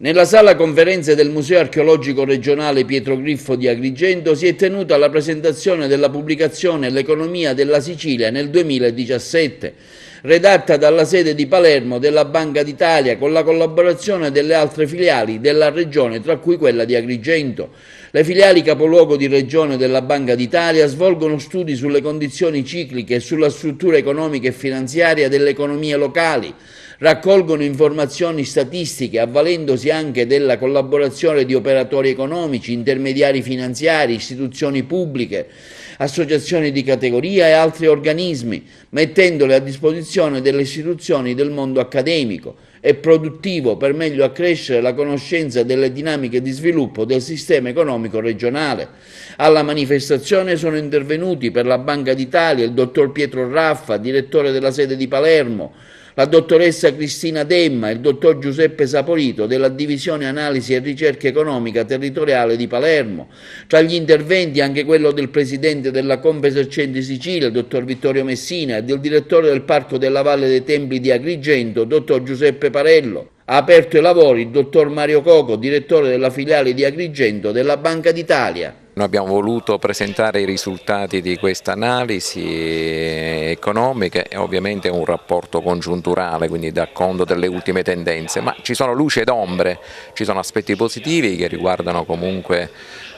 Nella sala conferenze del Museo Archeologico Regionale Pietro Griffo di Agrigento si è tenuta la presentazione della pubblicazione L'economia della Sicilia nel 2017, redatta dalla sede di Palermo della Banca d'Italia con la collaborazione delle altre filiali della regione, tra cui quella di Agrigento. Le filiali capoluogo di regione della Banca d'Italia svolgono studi sulle condizioni cicliche e sulla struttura economica e finanziaria delle economie locali, raccolgono informazioni statistiche avvalendosi anche della collaborazione di operatori economici, intermediari finanziari, istituzioni pubbliche, associazioni di categoria e altri organismi, mettendole a disposizione delle istituzioni del mondo accademico e produttivo per meglio accrescere la conoscenza delle dinamiche di sviluppo del sistema economico regionale. Alla manifestazione sono intervenuti per la Banca d'Italia il dottor Pietro Raffa, direttore della sede di Palermo, la dottoressa Cristina Demma e il dottor Giuseppe Saporito della Divisione Analisi e Ricerca Economica Territoriale di Palermo. Tra gli interventi anche quello del presidente della Confesercenti Sicilia, il dottor Vittorio Messina, e del direttore del Parco della Valle dei Templi di Agrigento, dottor Giuseppe Parello. Ha aperto i lavori il dottor Mario Coco, direttore della filiale di Agrigento della Banca d'Italia. Noi abbiamo voluto presentare i risultati di questa analisi economica e ovviamente un rapporto congiunturale, quindi dà conto delle ultime tendenze, ma ci sono luci ed ombre, ci sono aspetti positivi che riguardano comunque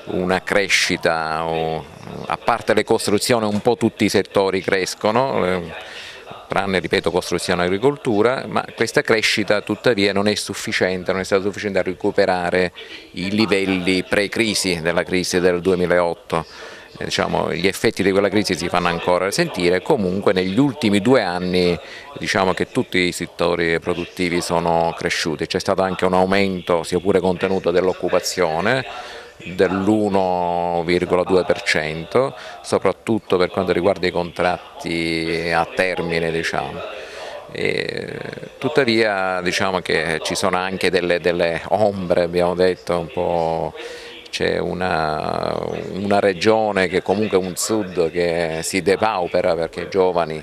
una crescita, a parte le costruzioni un po' tutti i settori crescono, tranne, ripeto, costruzione e agricoltura, ma questa crescita tuttavia non è sufficiente, non è stata sufficiente a recuperare i livelli pre-crisi della crisi del 2008. Diciamo, gli effetti di quella crisi si fanno ancora sentire, comunque negli ultimi 2 anni diciamo che tutti i settori produttivi sono cresciuti, c'è stato anche un aumento, sia pure contenuto, dell'occupazione dell'1,2%, soprattutto per quanto riguarda i contratti a termine, diciamo. Tuttavia diciamo che ci sono anche delle ombre, abbiamo detto un po'. C'è una regione che comunque un sud che si depaupera perché i giovani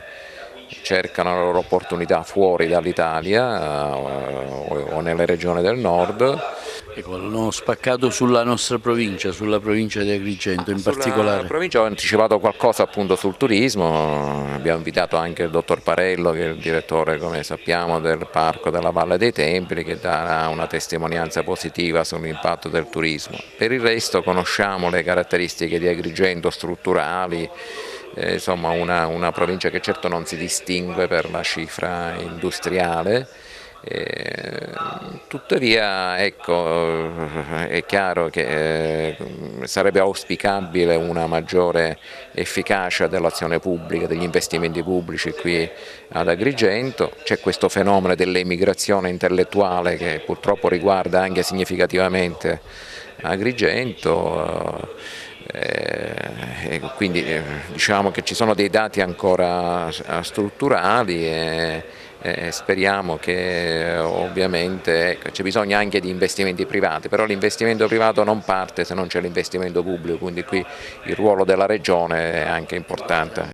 cercano le loro opportunità fuori dall'Italia o nelle regioni del nord. Ecco, hanno spaccato sulla nostra provincia, sulla provincia di Agrigento in particolare. Sulla provincia ho anticipato qualcosa appunto sul turismo, abbiamo invitato anche il dottor Parello che è il direttore, come sappiamo, del Parco della Valle dei Templi, che darà una testimonianza positiva sull'impatto del turismo. Per il resto conosciamo le caratteristiche di Agrigento strutturali, insomma una provincia che certo non si distingue per la cifra industriale. Tuttavia ecco, è chiaro che sarebbe auspicabile una maggiore efficacia dell'azione pubblica, degli investimenti pubblici qui ad Agrigento. C'è questo fenomeno dell'emigrazione intellettuale che purtroppo riguarda anche significativamente Agrigento. Quindi diciamo che ci sono dei dati ancora strutturali e speriamo che ovviamente c'è bisogno anche di investimenti privati, però l'investimento privato non parte se non c'è l'investimento pubblico, quindi qui il ruolo della Regione è anche importante.